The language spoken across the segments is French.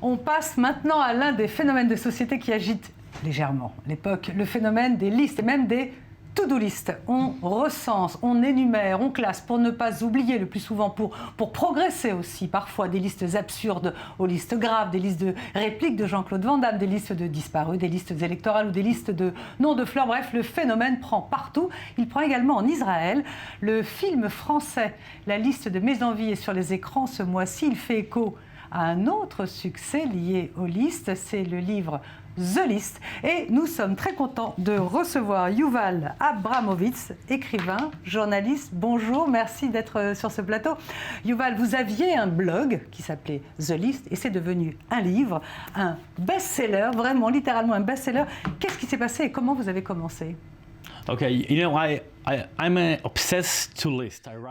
On passe maintenant à l'un des phénomènes de société qui agite légèrement l'époque, le phénomène des listes et même des to-do list. On recense, on énumère, on classe pour ne pas oublier, le plus souvent pour progresser aussi, parfois des listes absurdes aux listes graves, des listes de répliques de Jean-Claude Van Damme, des listes de disparus, des listes électorales ou des listes de noms de fleurs. Bref, le phénomène prend partout. Il prend également en Israël. Le film français La liste de mes envies est sur les écrans ce mois-ci. Il fait écho à un autre succès lié aux listes, c'est le livre The List. Et nous sommes très contents de recevoir Yuval Abramovitz, écrivain, journaliste. Bonjour, merci d'être sur ce plateau. Yuval, vous aviez un blog qui s'appelait The List et c'est devenu un livre, un best-seller, vraiment littéralement un best-seller. Qu'est-ce qui s'est passé et comment vous avez commencé ?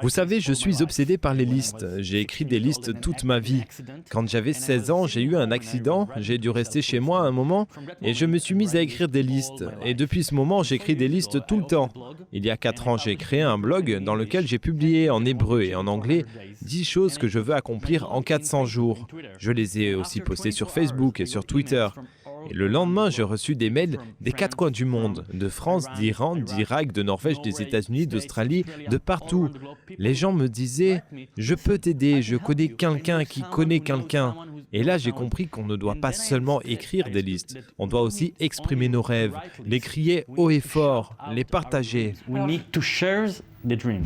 Vous savez, je suis obsédé par les listes. J'ai écrit des listes toute ma vie. Quand j'avais 16 ans, j'ai eu un accident, j'ai dû rester chez moi un moment et je me suis mis à écrire des listes. Et depuis ce moment, j'écris des listes tout le temps. Il y a 4 ans, j'ai créé un blog dans lequel j'ai publié en hébreu et en anglais 10 choses que je veux accomplir en 400 jours. Je les ai aussi postées sur Facebook et sur Twitter. Et le lendemain, j'ai reçu des mails des 4 coins du monde, de France, d'Iran, d'Irak, de Norvège, des États-Unis, d'Australie, de partout. Les gens me disaient « Je peux t'aider, je connais quelqu'un qui connaît quelqu'un ». Et là, j'ai compris qu'on ne doit pas seulement écrire des listes, on doit aussi exprimer nos rêves, les crier haut et fort, les partager.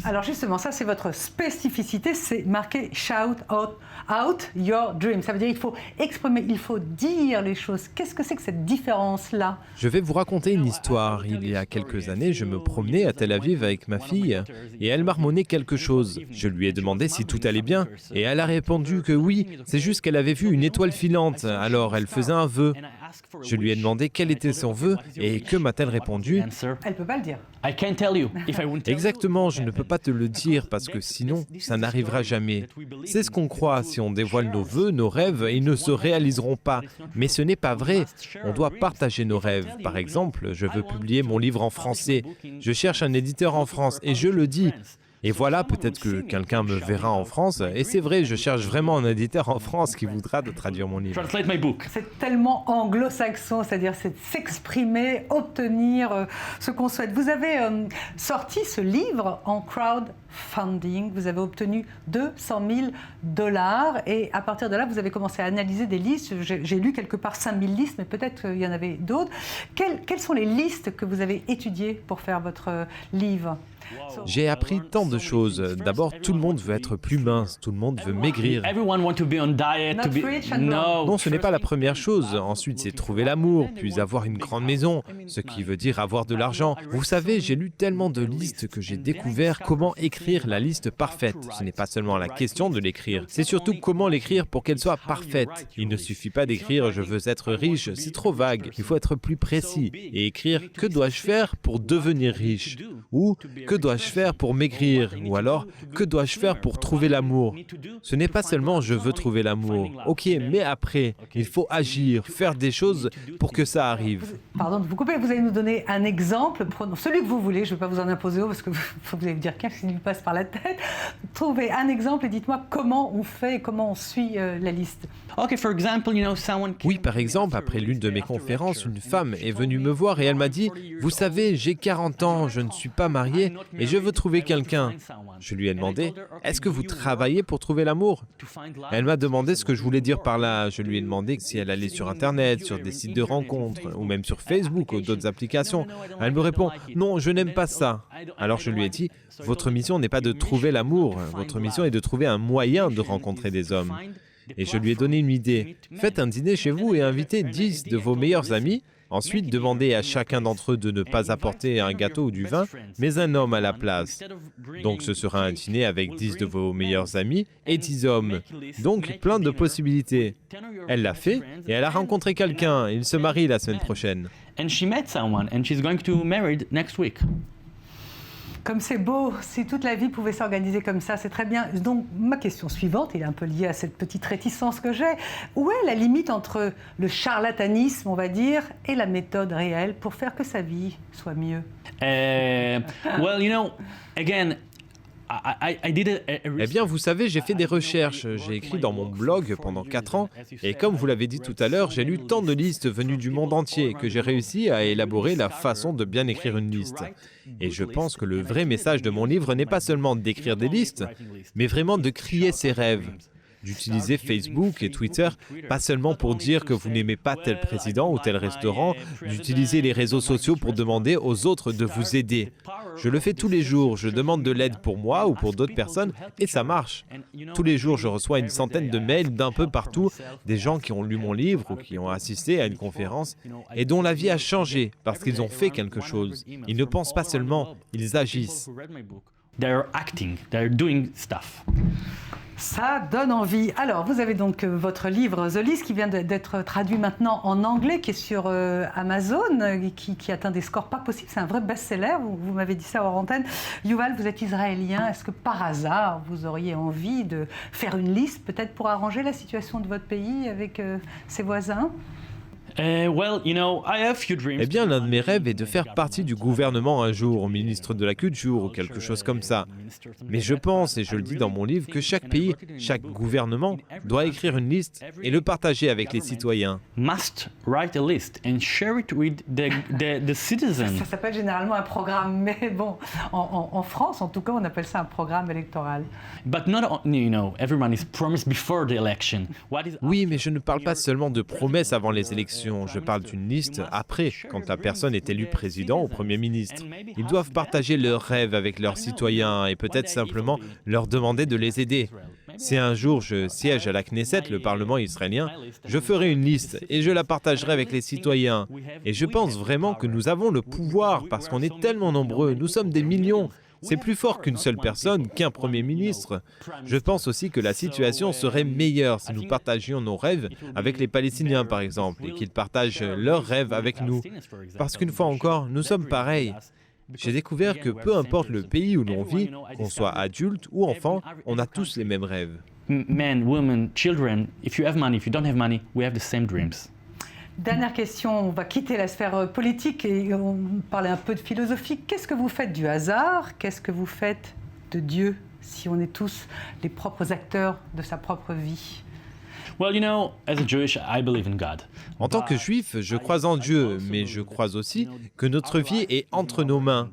Alors justement, ça c'est votre spécificité, c'est marqué « shout out your dream ». Ça veut dire qu'il faut exprimer, il faut dire les choses. Qu'est-ce que c'est que cette différence-là ? Je vais vous raconter une histoire. Il y a quelques années, je me promenais à Tel Aviv avec ma fille et elle marmonnait quelque chose. Je lui ai demandé si tout allait bien et elle a répondu que oui, c'est juste qu'elle avait vu une étoile filante, alors elle faisait un vœu. Je lui ai demandé quel était son vœu et que m'a-t-elle répondu ? Elle ne peut pas le dire. Exactement, je ne peux pas te le dire parce que sinon, ça n'arrivera jamais. C'est ce qu'on croit, si on dévoile nos vœux, nos rêves, ils ne se réaliseront pas. Mais ce n'est pas vrai, on doit partager nos rêves. Par exemple, je veux publier mon livre en français. Je cherche un éditeur en France et je le dis. Et voilà, peut-être que quelqu'un me verra en France. Et c'est vrai, je cherche vraiment un éditeur en France qui voudra de traduire mon livre. C'est tellement anglo-saxon, c'est-à-dire c'est s'exprimer, obtenir ce qu'on souhaite. Vous avez sorti ce livre en crowdfunding. Vous avez obtenu $200 000 et à partir de là, vous avez commencé à analyser des listes. J'ai lu quelque part 5000 listes, mais peut-être qu'il y en avait d'autres. Quelles sont les listes que vous avez étudiées pour faire votre livre ? J'ai appris tant de choses. D'abord, tout le monde veut être plus mince, tout le monde veut maigrir. Non, ce n'est pas la première chose. Ensuite, c'est trouver l'amour, puis avoir une grande maison, ce qui veut dire avoir de l'argent. Vous savez, j'ai lu tellement de listes que j'ai découvert comment écrire la liste parfaite. Ce n'est pas seulement la question de l'écrire, c'est surtout comment l'écrire pour qu'elle soit parfaite. Il ne suffit pas d'écrire « je veux être riche », c'est trop vague. Il faut être plus précis et écrire « que dois-je faire pour devenir riche ?» ou « que dois-je faire pour maigrir ?» ou alors « que dois-je faire pour trouver l'amour ?» Ce n'est pas seulement « je veux trouver l'amour ». Ok, mais après, il faut agir, faire des choses pour que ça arrive. Pardon de vous couper, vous allez nous donner un exemple, celui que vous voulez, je ne vais pas vous en imposer parce que vous allez me dire qu'est-ce qui lui passe par la tête. Trouvez un exemple et dites-moi comment on fait et comment on suit la liste. Oui, par exemple, après l'une de mes conférences, une femme est venue me voir et elle m'a dit « Vous savez, j'ai 40 ans, je ne suis pas mariée et je veux trouver quelqu'un. » Je lui ai demandé « Est-ce que vous travaillez pour trouver l'amour ?» Elle m'a demandé ce que je voulais dire par là. Je lui ai demandé si elle allait sur Internet, sur des sites de rencontres ou même sur Facebook ou d'autres applications. Elle me répond « Non, je n'aime pas ça. » Alors je lui ai dit « Votre mission n'est pas de trouver l'amour, votre mission est de trouver un moyen de rencontrer des hommes. » Et je lui ai donné une idée. Faites un dîner chez vous et invitez 10 de vos meilleurs amis. Ensuite, demandez à chacun d'entre eux de ne pas apporter un gâteau ou du vin, mais un homme à la place. Donc ce sera un dîner avec 10 de vos meilleurs amis et 10 hommes. Donc plein de possibilités. Elle l'a fait et elle a rencontré quelqu'un. Il se marie la semaine prochaine. Comme c'est beau, si toute la vie pouvait s'organiser comme ça, c'est très bien. Donc, ma question suivante, elle est un peu liée à cette petite réticence que j'ai. Où est la limite entre le charlatanisme, on va dire, et la méthode réelle pour faire que sa vie soit mieux ? Well, again, Eh bien, vous savez, j'ai fait des recherches. J'ai écrit dans mon blog pendant 4 ans. Et comme vous l'avez dit tout à l'heure, j'ai lu tant de listes venues du monde entier que j'ai réussi à élaborer la façon de bien écrire une liste. Et je pense que le vrai message de mon livre n'est pas seulement d'écrire des listes, mais vraiment de crier ses rêves. D'utiliser Facebook et Twitter, pas seulement pour dire que vous n'aimez pas tel président ou tel restaurant, d'utiliser les réseaux sociaux pour demander aux autres de vous aider. Je le fais tous les jours, je demande de l'aide pour moi ou pour d'autres personnes et ça marche. Tous les jours, je reçois une centaine de mails d'un peu partout, des gens qui ont lu mon livre ou qui ont assisté à une conférence et dont la vie a changé parce qu'ils ont fait quelque chose. Ils ne pensent pas seulement, ils agissent. They're acting, they're doing stuff. Ça donne envie. Alors, vous avez donc votre livre The List qui vient d'être traduit maintenant en anglais, qui est sur Amazon, qui atteint des scores pas possibles. C'est un vrai best-seller, vous m'avez dit ça hors antenne. Yuval, vous êtes israélien. Est-ce que par hasard, vous auriez envie de faire une liste, peut-être pour arranger la situation de votre pays avec ses voisins ? Eh bien, l'un de mes rêves est de faire partie du gouvernement un jour, ministre de la Culture ou quelque chose comme ça. Mais je pense, et je le dis dans mon livre, que chaque pays, chaque gouvernement doit écrire une liste et le partager avec les citoyens. Must write a list and share it with the citizens. Ça s'appelle généralement un programme, mais bon, en France, en tout cas, on appelle ça un programme électoral. But not, everyone is promised before the election. Oui, mais je ne parle pas seulement de promesses avant les élections. Je parle d'une liste après, quand la personne est élue président ou Premier ministre. Ils doivent partager leurs rêves avec leurs citoyens et peut-être simplement leur demander de les aider. Si un jour je siège à la Knesset, le Parlement israélien, je ferai une liste et je la partagerai avec les citoyens. Et je pense vraiment que nous avons le pouvoir parce qu'on est tellement nombreux, nous sommes des millions. C'est plus fort qu'une seule personne, qu'un Premier ministre. Je pense aussi que la situation serait meilleure si nous partagions nos rêves avec les Palestiniens, par exemple, et qu'ils partagent leurs rêves avec nous. Parce qu'une fois encore, nous sommes pareils. J'ai découvert que peu importe le pays où l'on vit, qu'on soit adulte ou enfant, on a tous les mêmes rêves. Men, women, children, if you have money, if you don't have money, we have the same dreams. Dernière question, on va quitter la sphère politique et on parler un peu de philosophie. Qu'est-ce que vous faites du hasard ? Qu'est-ce que vous faites de Dieu, si on est tous les propres acteurs de sa propre vie ? As a Jewish, I believe in God. En tant que juif, je crois en Dieu, mais je crois aussi que notre vie est entre nos mains.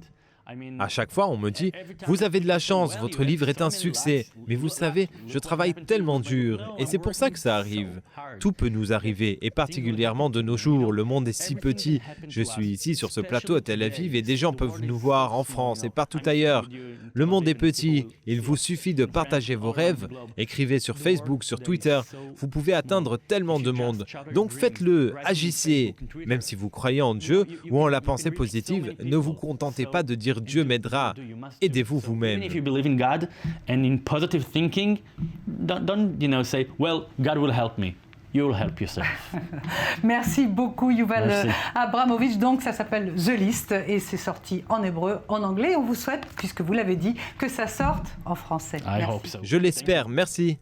À chaque fois, on me dit « Vous avez de la chance, votre livre est un succès. » Mais vous savez, je travaille tellement dur et c'est pour ça que ça arrive. Tout peut nous arriver, et particulièrement de nos jours. Le monde est si petit. Je suis ici sur ce plateau à Tel Aviv et des gens peuvent nous voir en France et partout ailleurs. Le monde est petit. Il vous suffit de partager vos rêves. Écrivez sur Facebook, sur Twitter. Vous pouvez atteindre tellement de monde. Donc faites-le, agissez. Même si vous croyez en Dieu ou en la pensée positive, ne vous contentez pas de dire Dieu m'aidera. Aidez-vous vous-même. If you believe in God and in positive thinking, don't say, well, God will help me. You will help yourself. Merci beaucoup Yuval Abramovitch. Donc ça s'appelle The List et c'est sorti en hébreu, en anglais. On vous souhaite, puisque vous l'avez dit, que ça sorte en français. I hope so. Je l'espère. Merci.